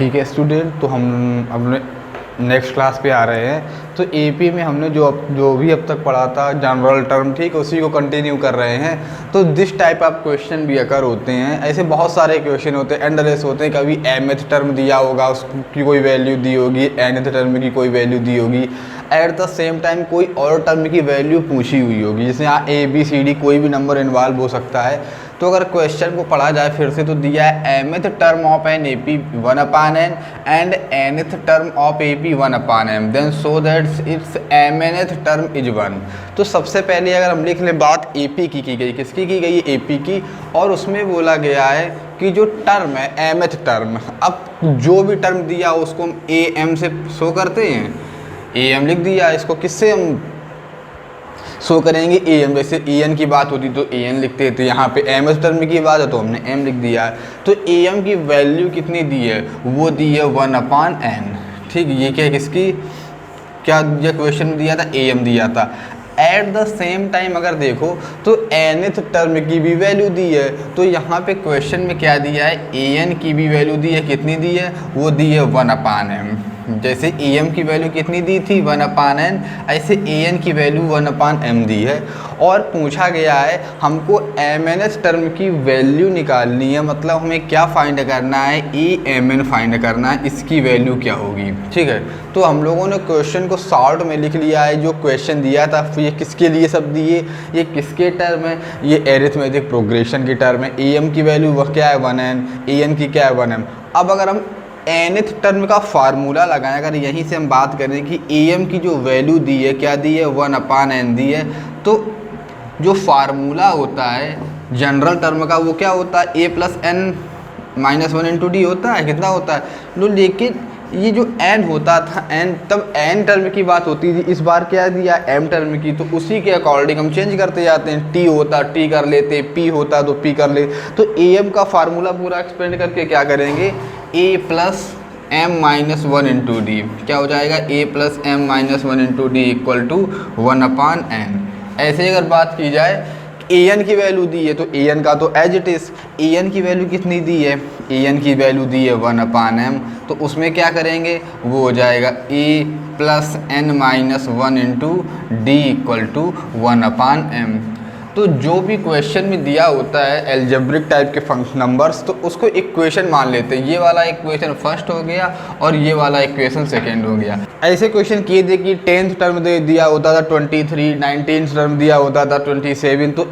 ठीक है स्टूडेंट, तो हम अपने नेक्स्ट क्लास पे आ रहे हैं। तो एपी में हमने जो भी अब तक पढ़ा था जनरल टर्म, ठीक है, उसी को कंटिन्यू कर रहे हैं। तो दिस टाइप ऑफ क्वेश्चन भी अकर होते हैं, ऐसे बहुत सारे क्वेश्चन होते हैं, एंडलेस होते हैं। कभी एमएथ टर्म दिया होगा, उसकी कोई वैल्यू दी होगी, एनएथ टर्म की कोई वैल्यू दी होगी, एट द सेम टाइम कोई और टर्म की वैल्यू पूछी हुई होगी, जैसे यहाँ ए बी सी डी कोई भी नंबर इन्वॉल्व हो सकता है। तो अगर क्वेश्चन को पढ़ा जाए फिर से, तो दिया है mth term of an AP 1/n and nth term of AP 1/m, then so that it's mnth term is 1। तो सबसे पहले अगर हम लिख लें, बात एपी की गई, किसकी की गई है? एपी की। और उसमें बोला गया है कि जो टर्म है एमएथ टर्म, अब जो भी टर्म दिया उसको हम ए एम से शो करते हैं, ए एम लिख दिया। इसको किससे हम शो करेंगे? A M. जैसे ए एन की बात होती तो ए एन लिखते थे, यहाँ पे एम एस टर्म की बात है तो हमने एम लिख दिया है। तो ए एम की वैल्यू कितनी दी है? वो दी है 1/n। ठीक, ये क्या किसकी क्या दिया? क्वेश्चन दिया था ए एम दिया था। एट द सेम टाइम अगर देखो तो एनथ टर्म की भी वैल्यू दी है। तो यहाँ पे क्वेश्चन में क्या दिया है? ए एन की भी वैल्यू दी है। कितनी दी है? वो दी है 1/m। जैसे ए एम की वैल्यू कितनी दी थी? 1/n, ऐसे ए एन की वैल्यू 1/m दी है। और पूछा गया है हमको एम एन एस टर्म की वैल्यू निकालनी है, मतलब हमें क्या फाइंड करना है? ई एम एन फाइंड करना है, इसकी वैल्यू क्या होगी। ठीक है, तो हम लोगों ने क्वेश्चन को शॉर्ट में लिख लिया है। जो क्वेश्चन दिया था ये किसके लिए सब दिए, ये किसके टर्म है? ये एरिथमेटिक प्रोग्रेशन की टर्म है। ए एम की वैल्यू वह क्या है? 1n, ए एन की क्या है? 1m। अब अगर हम एनथ टर्म का फार्मूला लगाएं, अगर यहीं से हम बात करें कि ए एम की जो वैल्यू दी है क्या दी है? 1/n दी है। तो जो फार्मूला होता है जनरल टर्म का वो क्या होता है? a+n-1 × d होता है। कितना होता है? लो, लेकिन ये जो n होता था n, तब n टर्म की बात होती थी। इस बार क्या दिया? m टर्म की। तो उसी के अकॉर्डिंग हम चेंज करते जाते हैं। t होता t कर लेते, p होता तो p कर ले। तो am का फार्मूला पूरा एक्सपेंड करके क्या करेंगे? a+m-1 × d क्या हो जाएगा? a+m-1 × d = 1/n। ऐसे अगर बात की जाए, ए एन की वैल्यू दी है तो ए एन का तो as it is. A N की वैल्यू कितनी दी है? ए एन की वैल्यू दी है 1/m। तो उसमें क्या करेंगे? वो हो जाएगा a+n-1 × d = 1/m। तो जो भी क्वेश्चन में दिया होता है एल्जेब्रिक टाइप के फंक्शन नंबर्स, तो उसको इक्वेशन मान लेते हैं। ये वाला इक्वेशन फर्स्ट हो गया और ये वाला इक्वेशन सेकंड हो गया। ऐसे क्वेश्चन किए थे कि 10th टर्म दे दिया होता था 23, 19th टर्म दिया होता था 27, तो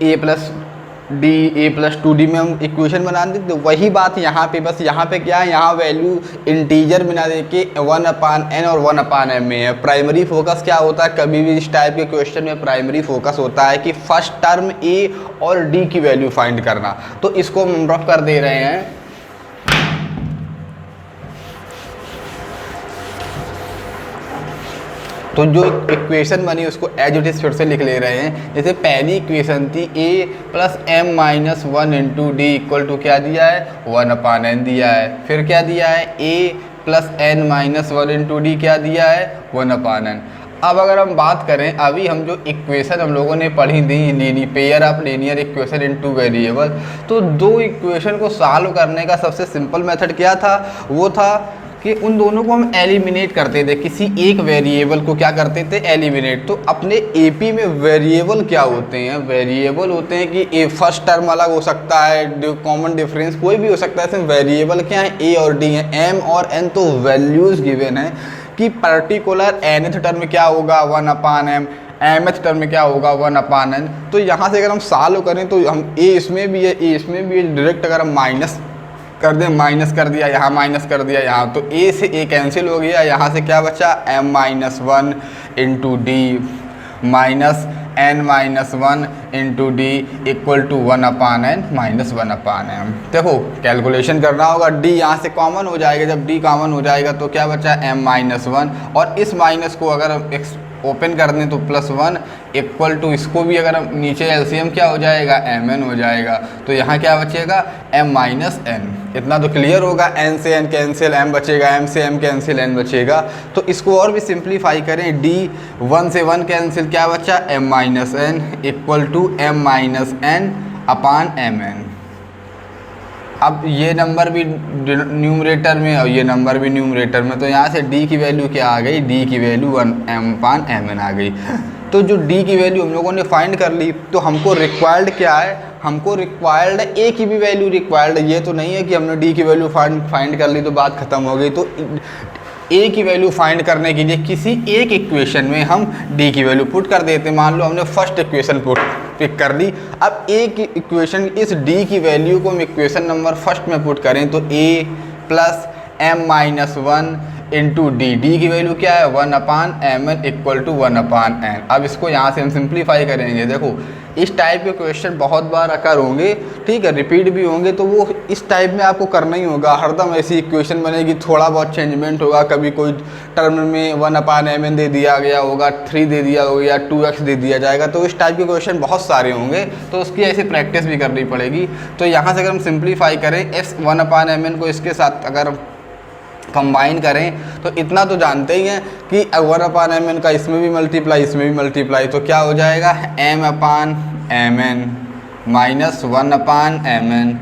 a+2d में हम इक्वेशन बना देते। वही बात यहाँ पे, बस यहाँ पे क्या है? यहाँ वैल्यू इंटीजर बना दे के 1/n और 1/m में है। प्राइमरी फोकस क्या होता है कभी भी इस टाइप के क्वेश्चन में? प्राइमरी फोकस होता है कि फर्स्ट टर्म a और d की वैल्यू फाइंड करना। तो इसको हम रफ कर दे रहे हैं। तो जो इक्वेशन बनी उसको एज इट इज़ फिर से लिख ले रहे हैं। जैसे पहली इक्वेशन थी a+m-1 × d = क्या दिया है? 1/n दिया है। फिर क्या दिया है? a+n-1 × d क्या दिया है? 1/n। अब अगर हम बात करें, अभी हम जो इक्वेशन हम लोगों ने पढ़ी थी, pair of linear equation in 2 variable, तो दो इक्वेशन को सॉल्व करने का सबसे सिंपल मेथड क्या था? वो था कि उन दोनों को हम एलिमिनेट करते थे। किसी एक वेरिएबल को क्या करते थे? एलिमिनेट। तो अपने एपी में वेरिएबल क्या होते हैं? वेरिएबल होते हैं कि ए फर्स्ट टर्म अलग हो सकता है, कॉमन डिफरेंस कोई भी हो सकता है। वेरिएबल क्या है? ए और डी है। एम और एन तो वैल्यूज गिवन है कि पर्टिकुलर एनथ टर्म क्या होगा? 1/m, एमथ टर्म में क्या होगा? 1/n। तो यहाँ से अगर हम सॉल्व करें तो हम ए इसमें भी है, ए इसमें भी है, डायरेक्ट अगर हम माइनस कर दें, माइनस कर दिया यहाँ, माइनस कर दिया यहाँ, तो a से a कैंसिल हो गया। यहाँ से क्या बचा? m-1 × d -n-1 × d = 1/n - 1/m। देखो कैलकुलेशन करना होगा। d यहाँ से कॉमन हो जाएगा। जब d कॉमन हो जाएगा तो क्या बचा? m-1, और इस माइनस को अगर हम ओपन कर दें तो +1 = इसको भी अगर हम नीचे एलसीएम क्या हो जाएगा? mn हो जाएगा। तो यहाँ क्या बचेगा? m-n। इतना तो क्लियर होगा। n से n कैंसिल, m बचेगा, m से m कैंसिल, n बचेगा। तो इसको और भी सिंप्लीफाई करें, d 1 से 1 कैंसिल, क्या बचा? m-n = m-n/mn। अब ये नंबर भी न्यूमरेटर में और ये नंबर भी न्यूमरेटर में, तो यहाँ से d की वैल्यू क्या आ गई, d की वैल्यू 1m/mn आ गई। तो जो d की वैल्यू हम लोगों ने फाइंड कर ली, तो हमको रिक्वायर्ड क्या है, हमको रिक्वायर्ड a की भी वैल्यू रिक्वायर्ड है। ये तो नहीं है कि हमने d की वैल्यू फाइंड कर ली तो बात खत्म हो गई। तो a की वैल्यू फाइंड करने के लिए किसी एक इक्वेशन में हम d की वैल्यू पुट कर देते हैं। मान लो हमने फर्स्ट इक्वेशन पिक कर ली, अब a की इक्वेशन इस d की वैल्यू को हम इक्वेशन नंबर फर्स्ट में पुट करें तो a plus m-1 into D की वैल्यू क्या है 1/mn इक्वल टू 1/n। अब इसको यहाँ से हम सिंप्लीफाई करेंगे। देखो इस टाइप के क्वेश्चन बहुत बार अकर होंगे, ठीक है, रिपीट भी होंगे, तो वो इस टाइप में आपको करना ही होगा। हरदम ऐसी इक्वेशन बनेगी, थोड़ा बहुत चेंजमेंट होगा, कभी कोई टर्म में 1/mn दे दिया गया होगा, 3 दे दिया होगा या 2x दे दिया जाएगा, तो इस टाइप के क्वेश्चन बहुत सारे होंगे, तो उसकी ऐसी प्रैक्टिस भी करनी पड़ेगी। तो यहाँ से अगर हम सिंप्लीफाई करें इस 1/mn को इसके साथ अगर कंबाइन करें तो इतना तो जानते ही हैं कि 1/mn का इसमें भी मल्टीप्लाई इसमें भी मल्टीप्लाई, तो क्या हो जाएगा m/mn minus 1/mn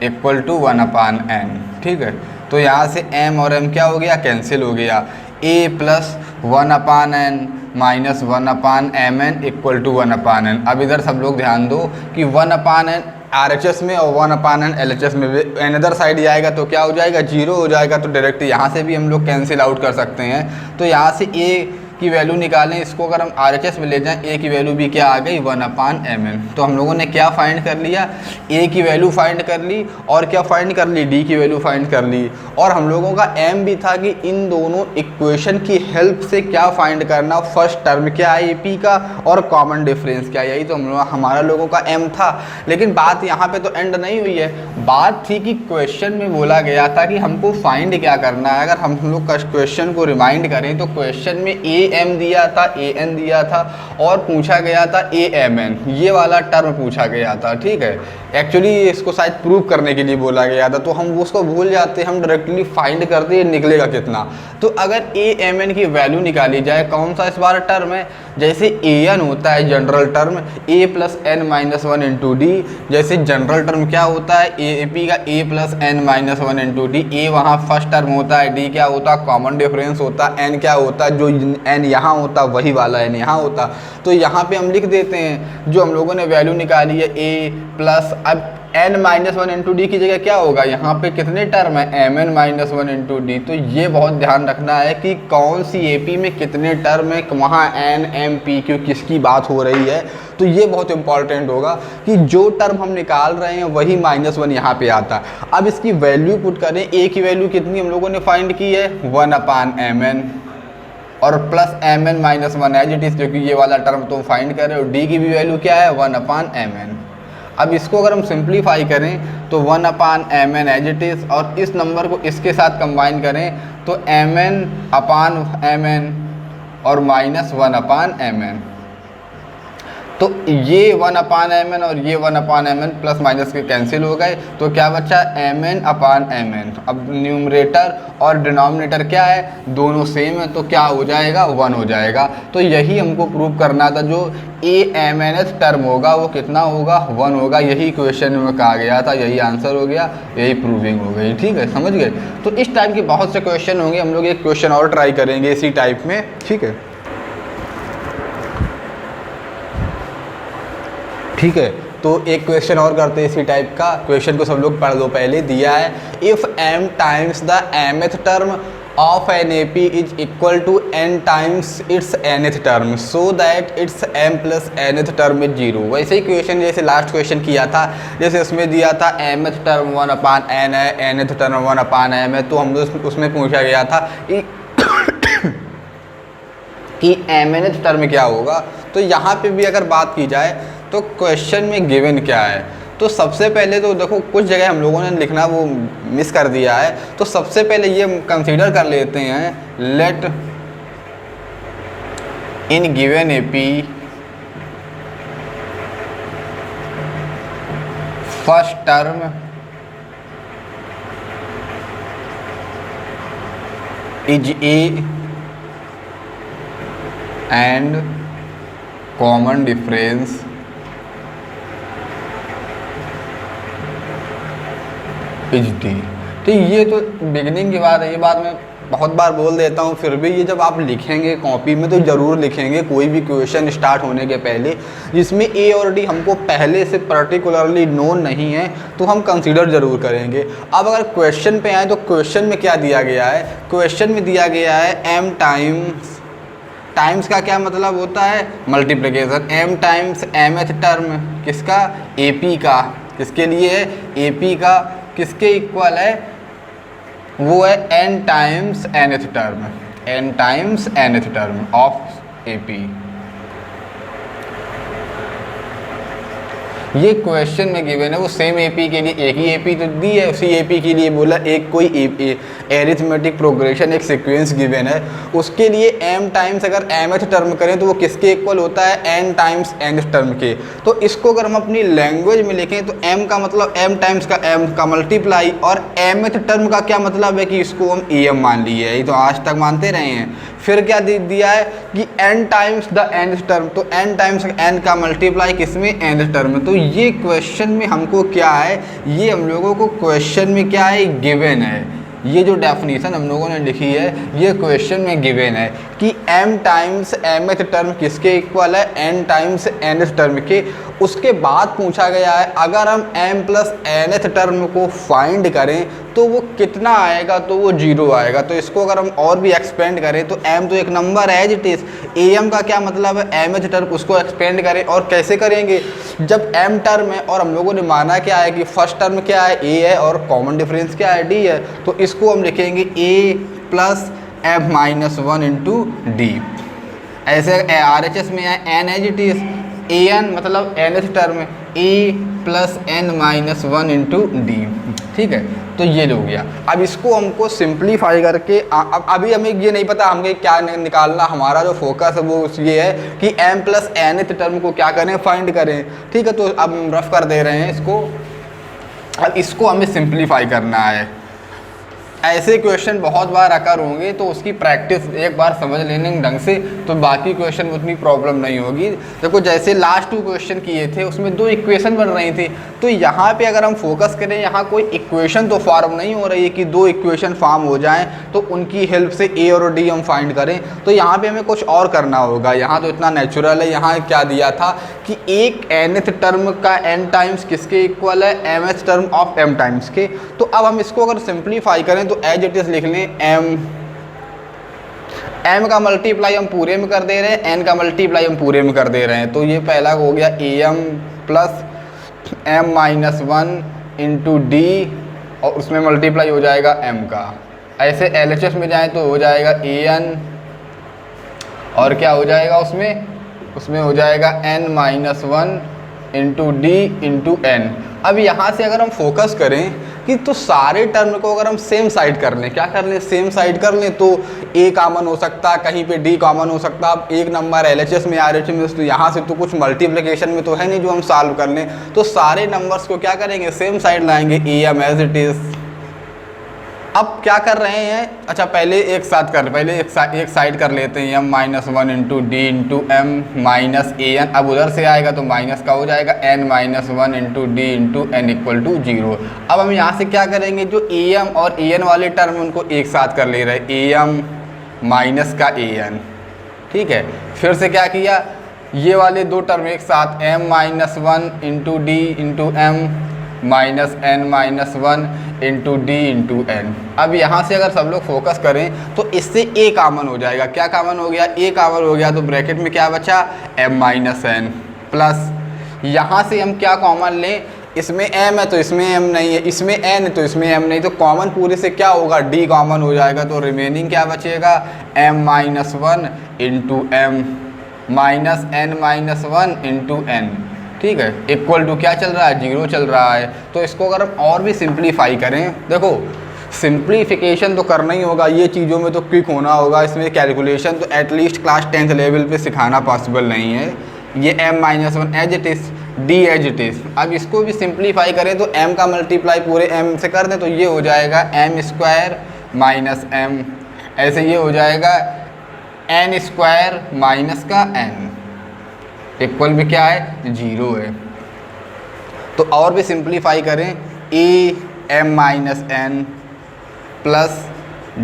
equal to 1/n। ठीक है, तो यहाँ से m और m क्या हो गया, कैंसिल हो गया। a plus 1/n minus 1/mn equal to 1/n। अब इधर सब लोग ध्यान दो कि 1/n RHS में और 1/n LHS में अनदर साइड जाएगा तो क्या हो जाएगा, 0 हो जाएगा। तो डायरेक्ट यहाँ से भी हम लोग कैंसिल आउट कर सकते हैं। तो यहाँ से a की वैल्यू निकालें, इसको अगर हम RHS में ले जाएं, a की वैल्यू भी क्या आ गई 1/mn। तो हम लोगों ने क्या फाइंड कर लिया, a की वैल्यू फाइंड कर ली और क्या फाइंड कर ली, d की वैल्यू फाइंड कर ली। और हम लोगों का m भी था कि इन दोनों इक्वेशन की हेल्प से क्या फाइंड करना, फर्स्ट टर्म क्या है AP का और कॉमन डिफरेंस क्या है, यही तो हमारा लोगों का m था। लेकिन बात यहाँ पे तो एंड नहीं हुई है, बात थी कि क्वेश्चन में बोला गया था कि हमको फाइंड क्या करना है। अगर हम लोग क्वेश्चन को रिमाइंड करें तो क्वेश्चन में am दिया था, an दिया था और पूछा गया था amn, ये वाला टर्म पूछा गया था। ठीक है, एक्चुअली इसको शायद प्रूव करने के लिए बोला गया था, तो हम उसको भूल जाते, हम डायरेक्टली फाइंड करते, निकलेगा कितना। तो अगर amn की वैल्यू निकाली जाए, कौन सा इस बार टर्म है, जैसे an होता है general term a plus n minus 1 into D, जैसे जनरल टर्म क्या होता है AP का a plus n minus 1 into D, a वहाँ फर्स्ट टर्म होता है, d क्या होता है कॉमन डिफरेंस होता है, n क्या होता है जो n यहाँ होता वही वाला n यहाँ होता। तो यहाँ पे हम लिख देते हैं जो हम लोगों ने वैल्यू निकाली है a प्लस, अब n माइनस 1 इंटू डी की जगह क्या होगा, यहाँ पे कितने टर्म है mn माइनस 1 इंटू डी। तो ये बहुत ध्यान रखना है कि कौन सी AP में कितने टर्म है, वहाँ n m p q किसकी बात हो रही है। तो ये बहुत इंपॉर्टेंट होगा कि जो टर्म हम निकाल रहे हैं वही -1 यहाँ पे आता है। अब इसकी वैल्यू पुट करें, a की वैल्यू कितनी हम लोगों ने फाइंड की है 1/mn और plus mn minus 1 as it is, क्योंकि ये वाला टर्म तो फाइंड कर रहे हो। d की भी वैल्यू क्या है 1/mn। अब इसको अगर हम सिंप्लीफाई करें तो 1/mn एज इट इज़, और इस नंबर को इसके साथ कंबाइन करें तो mn/mn और माइनस 1/mn। तो ये 1/mn और ये 1/mn प्लस माइनस के कैंसिल हो गए, तो क्या बचा mn/mn। अब न्यूमरेटर और डिनोमिनेटर क्या है, दोनों सेम है, तो क्या हो जाएगा 1 हो जाएगा। तो यही हमको प्रूव करना था, जो amnth टर्म होगा वो कितना होगा 1 होगा। यही क्वेश्चन में कहा गया था, यही आंसर हो गया, यही प्रूविंग हो गई। ठीक है, समझ गए। तो इस टाइप के बहुत से क्वेश्चन होंगे, हम लोग एक क्वेश्चन और ट्राई करेंगे इसी टाइप में। ठीक है, ठीक है, तो एक क्वेश्चन और करते हैं इसी टाइप का। क्वेश्चन को सब लोग पढ़ लो, पहले दिया है if m times the mth term of an AP is equal to n times its nth term so that its m plus nth term is 0। वैसे ही क्वेश्चन जैसे लास्ट क्वेश्चन किया था, जैसे उसमें दिया था mth टर्म 1/n है, nth टर्म 1/m है, तो हम लोग उसमें पूछा गया था कि mnth टर्म क्या होगा। तो यहाँ पे भी अगर बात की जाए तो क्वेश्चन में गिवन क्या है, तो सबसे पहले तो देखो कुछ जगह हम लोगों ने लिखना वो मिस कर दिया है। तो सबसे पहले ये कंसीडर कर लेते हैं, let in given AP first term is A and common difference is D. ठीक, ये तो बिगिनिंग की बात है, ये बात मैं बहुत बार बोल देता हूँ, फिर भी ये जब आप लिखेंगे कॉपी में तो ज़रूर लिखेंगे कोई भी क्वेश्चन स्टार्ट होने के पहले, जिसमें ए और डी हमको पहले से पर्टिकुलरली नोन नहीं है तो हम कंसीडर ज़रूर करेंगे। अब अगर क्वेश्चन पे आए तो क्वेश्चन में क्या दिया गया है, क्वेश्चन में दिया गया है एम टाइम्स, टाइम्स का क्या मतलब होता है, multiplication, M times mth term किसका, AP का, किसके लिए है, AP का, किसके इक्वल है, वो है n times nth term, n times nth term of AP। ये क्वेश्चन में गिवन है, वो सेम AP के लिए एक ही AP तो दी है, उसी AP के लिए बोला एक कोई एरिथमेटिक प्रोग्रेशन एक सीक्वेंस गिवन है, उसके लिए m टाइम्स अगर mth टर्म करें तो वो किसके इक्वल होता है, n टाइम्स nth टर्म के। तो इसको अगर हम अपनी लैंग्वेज में लिखें तो m का मतलब m टाइम्स का m का मल्टीप्लाई, और mth टर्म का क्या मतलब है कि इसको हम em मान लिए है, ये तो आज तक मानते रहे हैं। फिर क्या दिया है कि n times the nth term, तो n टाइम्स n का मल्टीप्लाई किसमें, nth टर्म में। तो ये क्वेश्चन में हमको क्या है, ये हम लोगों को क्वेश्चन में क्या है, गिवन है। ये जो डेफिनेशन हम लोगों ने लिखी है ये क्वेश्चन में गिवन है कि m टाइम्स mth टर्म किसके इक्वल है, n टाइम्स nth टर्म के। उसके बाद पूछा गया है अगर हम m प्लस nth टर्म को फाइंड करें तो वो कितना आएगा, तो वो 0 आएगा। तो इसको अगर हम और भी एक्सपेंड करें तो m तो एक नंबर है एज इट इज़, am का क्या मतलब है, mth टर्म, उसको एक्सपेंड करें। और कैसे करेंगे, जब m टर्म है और हम लोगों ने माना क्या है कि फर्स्ट टर्म क्या है, a है, और कॉमन डिफरेंस क्या है, d है, तो इसको हम लिखेंगे a plus m minus 1 into D. ऐसे RHS में है n as it is, an मतलब nth term a plus n minus 1 into D. ठीक है, तो ये हो गया। अब इसको हमको सिंप्लीफाई करके अभी हमें ये नहीं पता हमें क्या निकालना, हमारा जो फोकस है वो ये है कि m प्लस nth टर्म को क्या करें, फाइंड करें। ठीक है, तो अब हम रफ कर दे रहे हैं इसको। अब इसको हमें सिंप्लीफाई करना है। ऐसे क्वेश्चन बहुत बार अकर होंगे तो उसकी प्रैक्टिस एक बार समझ लेने ढंग से तो बाकी क्वेश्चन में उतनी प्रॉब्लम नहीं होगी। देखो जैसे लास्ट 2 क्वेश्चन किए थे उसमें 2 इक्वेशन बन रही थी, तो यहाँ पे अगर हम फोकस करें, यहाँ कोई इक्वेशन तो फॉर्म नहीं हो रही है कि 2 इक्वेशन फॉर्म हो जाएं तो उनकी हेल्प से ए और डी हम फाइंड करें। तो यहाँ पे हमें कुछ और करना होगा। यहाँ तो इतना नेचुरल है, यहाँ क्या दिया था कि एक nth टर्म का n टाइम्स किसके इक्वल है, mth term of m times के। तो अब हम इसको अगर सिंप्लीफाई करें तो एज इट इज लिख लें m का मल्टीप्लाई हम पूरे में कर दे रहे हैं, n का मल्टीप्लाई हम पूरे में कर दे रहे हैं। तो ये पहला हो गया am plus m minus 1 into D, और उसमें मल्टीप्लाई हो जाएगा m का। ऐसे LHS में जाएं तो हो जाएगा an, और क्या हो जाएगा उसमें हो जाएगा n minus 1 into D into n। अब यहाँ से अगर हम फोकस करें कि तो सारे टर्म को अगर हम सेम साइड कर लें, क्या कर लें, सेम साइड कर लें, तो a कॉमन हो सकता है, कहीं पे d कॉमन हो सकता है। अब एक नंबर LHS में RHS में तो यहाँ से तो कुछ मल्टीप्लिकेशन में तो है नहीं जो हम सॉल्व कर लें। तो सारे नंबर्स को क्या करेंगे, सेम साइड लाएंगे, am एज इट इज़। अब क्या कर रहे हैं, अच्छा पहले एक साइड कर लेते हैं, m minus 1 into D into M minus an। अब उधर से आएगा तो माइनस का हो जाएगा n minus 1 into D into N equal to 0। अब हम यहाँ से क्या करेंगे, जो am और an वाले टर्म उनको एक साथ कर ले रहे हैं, am माइनस का an। ठीक है, फिर से क्या किया, ये वाले 2 टर्म एक साथ, m minus 1 into D into M minus n minus 1 into D into N. अब यहाँ से अगर सब लोग फोकस करें तो इससे a कॉमन हो जाएगा। क्या कॉमन हो गया, a कॉमन हो गया, तो ब्रैकेट में क्या बचा, m माइनस n प्लस यहाँ से हम क्या कॉमन लें, इसमें m है तो इसमें m नहीं है, इसमें n है तो इसमें m नहीं, तो कॉमन पूरे से क्या होगा, d कॉमन हो जाएगा। तो रिमेनिंग क्या बचेगा, m minus 1 into M minus n minus 1 into N. ठीक है, इक्वल टू क्या चल रहा है, 0 चल रहा है। तो इसको अगर हम और भी सिंप्लीफाई करें, देखो सिंप्लीफिकेशन तो करना ही होगा, ये चीज़ों में तो क्विक होना होगा, इसमें कैलकुलेशन तो एटलीस्ट क्लास 10th लेवल पे सिखाना पॉसिबल नहीं है। ये m minus 1 as it is, d as it is. अब इसको भी सिंप्लीफाई करें तो m का मल्टीप्लाई पूरे m से कर दें तो ये हो जाएगा m स्क्वायर माइनस m, ऐसे ये हो जाएगा n स्क्वायर माइनस का n, इक्वल भी क्या है, 0 है। तो और भी सिंप्लीफाई करें, a m minus n plus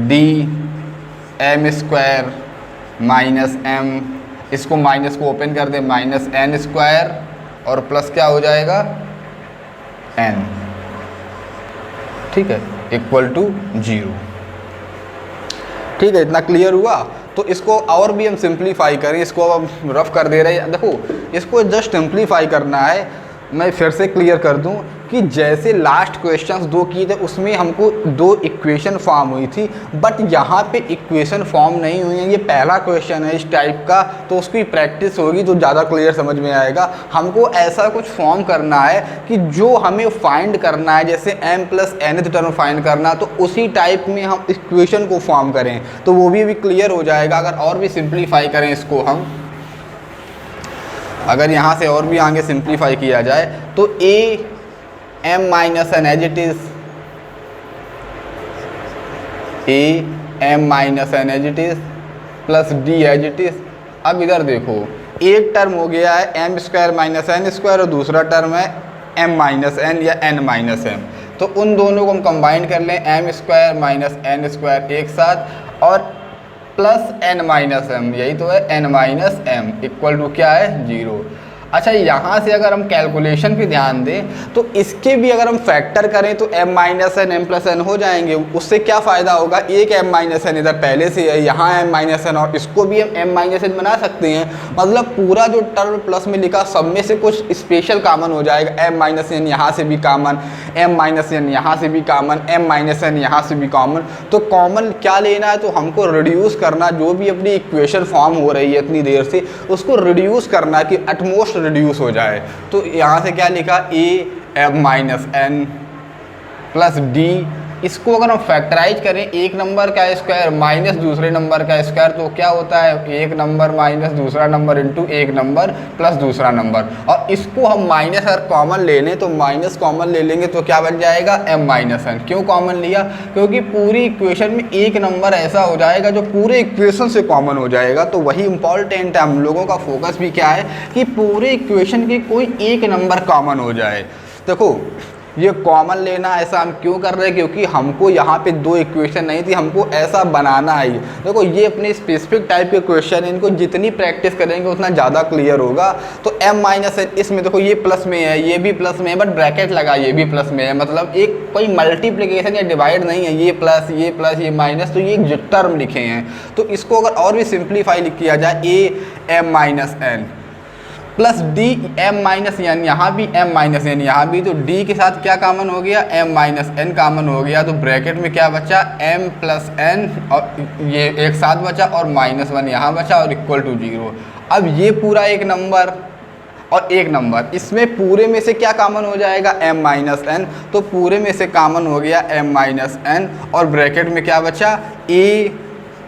D M square minus m, इसको माइनस को ओपन कर दे, माइनस n स्क्वायर और प्लस क्या हो जाएगा n, ठीक है, इक्वल टू 0। ठीक है, इतना क्लियर हुआ। तो इसको और भी हम सिंप्लीफाई करें, इसको अब हम रफ कर दे रहे हैं। देखो इसको जस्ट सिंप्लीफाई करना है। मैं फिर से क्लियर कर दूं कि जैसे लास्ट क्वेश्चंस दो किए थे उसमें हमको दो इक्वेशन फॉर्म हुई थी, बट यहाँ पे इक्वेशन फॉर्म नहीं हुई है। ये पहला क्वेश्चन है इस टाइप का, तो उसकी प्रैक्टिस होगी तो ज़्यादा क्लियर समझ में आएगा। हमको ऐसा कुछ फॉर्म करना है कि जो हमें फाइंड करना है, जैसे m plus nth term find करना, तो उसी टाइप में हम इक्वेशन को फॉर्म करें तो वो भी क्लियर हो जाएगा। अगर और भी सिंप्लीफाई करें इसको हम, अगर यहाँ से और भी आगे सिंप्लीफाई किया जाए तो a m minus n as it is, a m minus n as it is plus d as it is. अब इधर देखो, एक टर्म हो गया है m square minus n square और दूसरा टर्म है m माइनस एन या n माइनस m। तो उन दोनों को हम कंबाइन कर लें, m square minus n square एक साथ और प्लस n माइनस m, यही तो है n minus m equal to क्या है 0। अच्छा, यहाँ से अगर हम कैलकुलेशन पे ध्यान दें तो इसके भी अगर हम फैक्टर करें तो m minus n m plus n हो जाएंगे। उससे क्या फ़ायदा होगा, एक m माइनस एन इधर पहले से है, यहाँ m माइनस एन और इसको भी हम m माइनस एन बना सकते हैं। मतलब पूरा जो टर्म प्लस में लिखा सब में से कुछ स्पेशल कॉमन हो जाएगा। m माइनस एन यहाँ से भी कॉमन, m माइनस एन यहाँ से भी कॉमन, m माइनस एन यहाँ से भी कॉमन। तो कॉमन क्या लेना है, तो हमको रिड्यूस करना, जो भी अपनी इक्वेशन फॉर्म हो रही है इतनी देर से उसको रिड्यूस करना कि एटमोस्ट रिड्यूस हो जाए। तो यहाँ से क्या लिखा, a m minus n plus d, इसको अगर हम फैक्टराइज करें, एक नंबर का स्क्वायर माइनस दूसरे नंबर का स्क्वायर, तो क्या होता है, एक नंबर माइनस दूसरा नंबर इंटू एक नंबर प्लस दूसरा नंबर। और इसको हम माइनस अगर कॉमन ले लें तो माइनस कॉमन ले लेंगे तो क्या बन जाएगा m माइनस एन। क्यों कॉमन लिया, क्योंकि पूरी इक्वेशन में एक नंबर ऐसा हो जाएगा जो पूरे इक्वेशन से कॉमन हो जाएगा। तो वही इंपॉर्टेंट है, हम लोगों का फोकस भी क्या है कि पूरे इक्वेशन के कोई एक नंबर कॉमन हो जाए। देखो ये कॉमन लेना ऐसा हम क्यों कर रहे हैं, क्योंकि हमको यहाँ पे दो इक्वेशन नहीं थी, हमको ऐसा बनाना है। देखो ये अपने स्पेसिफिक टाइप के क्वेश्चन, इनको जितनी प्रैक्टिस करेंगे उतना ज़्यादा क्लियर होगा। तो m माइनस एन, इसमें देखो ये प्लस में है, ये भी प्लस में है, बट ब्रैकेट लगा, ये भी प्लस में है, मतलब एक कोई मल्टीप्लिकेशन या डिवाइड नहीं है, ये प्लस ये माइनस, तो ये एक टर्म लिखे हैं। तो इसको अगर और भी सिंप्लीफाई किया जाए, a m minus n plus d m minus n, यहाँ भी m माइनस एन यहाँ भी, तो d के साथ क्या कॉमन हो गया, m माइनस एन कॉमन हो गया। तो ब्रैकेट में क्या बचा, m प्लस n और ये एक साथ बचा और माइनस 1 यहाँ बचा और इक्वल टू 0। अब ये पूरा एक नंबर और एक नंबर, इसमें पूरे में से क्या कॉमन हो जाएगा, m माइनस एन, तो पूरे में से कॉमन हो गया m माइनस एन और ब्रैकेट में क्या बचा, a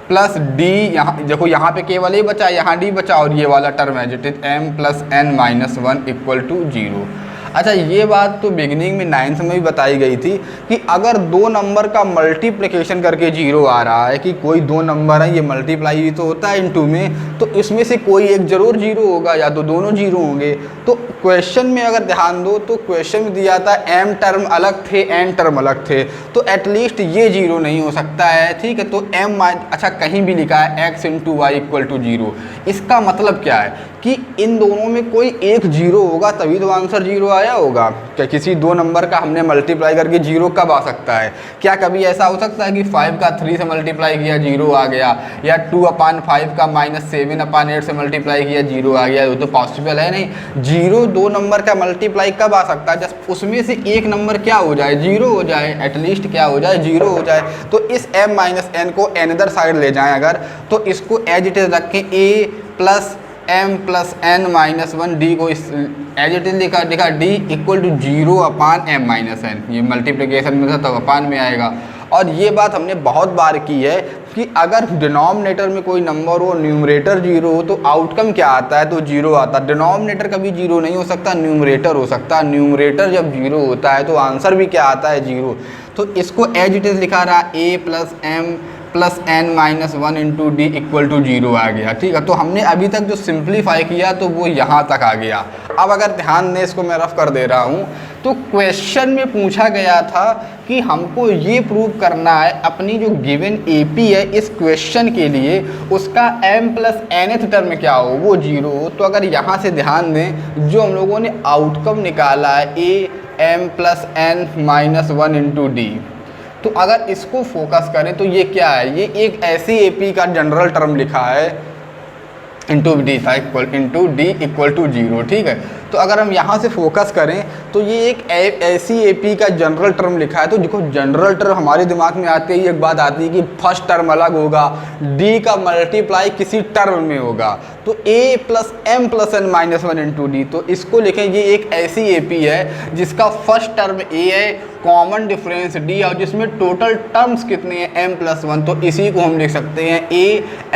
प्लस डी, यहाँ देखो यहाँ पे केवल a बचा, यहाँ d बचा और ये वाला टर्म है जिट is m plus n minus 1 equal to 0। अच्छा, ये बात तो बिगिनिंग में 9th में भी बताई गई थी कि अगर दो नंबर का मल्टीप्लिकेशन करके 0 आ रहा है, कि कोई दो नंबर है ये मल्टीप्लाई भी तो होता है इनटू में, तो इसमें से कोई एक जरूर 0 होगा या तो दोनों 0 होंगे। तो क्वेश्चन में अगर ध्यान दो तो क्वेश्चन में दिया था m टर्म अलग थे n टर्म अलग थे, तो एटलीस्ट ये 0 नहीं हो सकता है, ठीक है। तो m, अच्छा कहीं भी लिखा है x into y equal to 0, इसका मतलब क्या है कि इन दोनों में कोई एक 0 होगा तभी तो आंसर 0 आया होगा। क्या किसी दो नंबर का हमने मल्टीप्लाई करके 0 कब आ सकता है, क्या कभी ऐसा हो सकता है कि 5 का 3 से मल्टीप्लाई किया 0 आ गया, या 2/5 का माइनस 7/8 से मल्टीप्लाई किया 0 आ गया, वो तो पॉसिबल है नहीं। 0 दो नंबर का मल्टीप्लाई कब आ सकता है, जस्ट उसमें से एक नंबर क्या हो जाए, 0 हो जाए, एटलीस्ट क्या हो जाए, 0 हो जाए। तो इस m माइनस एन को अनदर साइड ले जाएं अगर, तो इसको एज इट इज रखें, a plus m plus n minus 1, d को इस एज इट इज लिखा d equal to 0/m minus n, ये मल्टीप्लिकेशन में था तब अपान में आएगा। और ये बात हमने बहुत बार की है कि अगर डिनोमिनेटर में कोई नंबर हो, न्यूमरेटर 0 हो, तो आउटकम क्या आता है, तो 0 आता है। डिनोमिनेटर कभी 0 नहीं हो सकता, न्यूमरेटर हो सकता है। न्यूमरेटर जब 0 होता है तो आंसर भी क्या आता है, 0। तो इसको एज इट इज लिखा रहा, a plus m plus n minus 1 into d equal to 0 आ गया। ठीक है, तो हमने अभी तक जो सिंप्लीफाई किया तो वो यहाँ तक आ गया। अब अगर ध्यान दें, इसको मैं रफ कर दे रहा हूँ, तो क्वेश्चन में पूछा गया था कि हमको ये प्रूव करना है अपनी जो गिवन एपी है इस क्वेश्चन के लिए उसका m प्लस nth टर्म क्या हो, वो 0 हो। तो अगर यहाँ से ध्यान दें, जो हम लोगों ने आउटकम निकाला है a m plus n minus 1 into d, तो अगर इसको फोकस करें तो ये क्या है, ये एक ऐसी एपी का जनरल टर्म लिखा है इंटू डी था इंटू डी इक्वल टू 0। ठीक है, तो अगर हम यहाँ से फोकस करें तो ये एक ऐसी एपी का जनरल टर्म लिखा है। तो देखो, जनरल टर्म हमारे दिमाग में आते ही एक बात आती है कि फर्स्ट टर्म अलग होगा, डी का मल्टीप्लाई किसी टर्म में होगा, तो a plus m plus n minus 1 into d. तो इसको लिखें, ये एक ऐसी एपी है जिसका फर्स्ट टर्म a है, कॉमन डिफरेंस d और जिसमें टोटल टर्म्स कितने हैं m प्लस 1। तो इसी को हम लिख सकते हैं a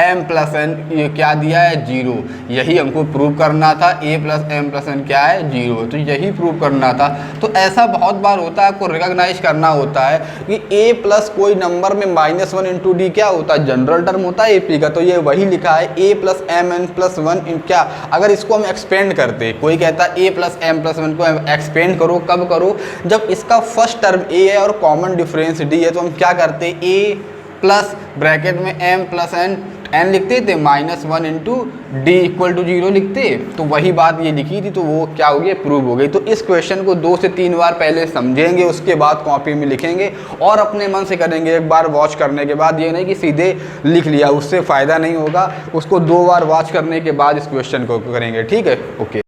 m प्लस n, ये क्या दिया है 0। यही हमको प्रूव करना था, a plus m plus n क्या है 0, तो यही प्रूव करना था। तो ऐसा बहुत बार होता है, आपको रिकॉग्नाइज करना होता है कि a प्लस कोई नंबर में माइनस 1 इंटू डी क्या होता है, जनरल टर्म होता है एपी का। तो ये वही लिखा है a plus m n plus 1 क्या। अगर इसको हम एक्सपेंड करते, कोई कहता है a प्लस एम प्लस 1 को एक्सपेंड करो, कब करो, जब इसका फर्स्ट टर्म a है और कॉमन डिफरेंस d है। तो हम क्या करते, a प्लस ब्रैकेट में m प्लस n लिखते थे minus 1 into d equal to 0 लिखते। तो वही बात ये लिखी थी, तो वो क्या हो गई, प्रूव हो गई। तो इस क्वेश्चन को 2 से 3 बार पहले समझेंगे, उसके बाद कॉपी में लिखेंगे और अपने मन से करेंगे। एक बार वॉच करने के बाद, ये नहीं कि सीधे लिख लिया, उससे फ़ायदा नहीं होगा। उसको 2 बार वॉच करने के बाद इस क्वेश्चन को करेंगे। ठीक है, ओके।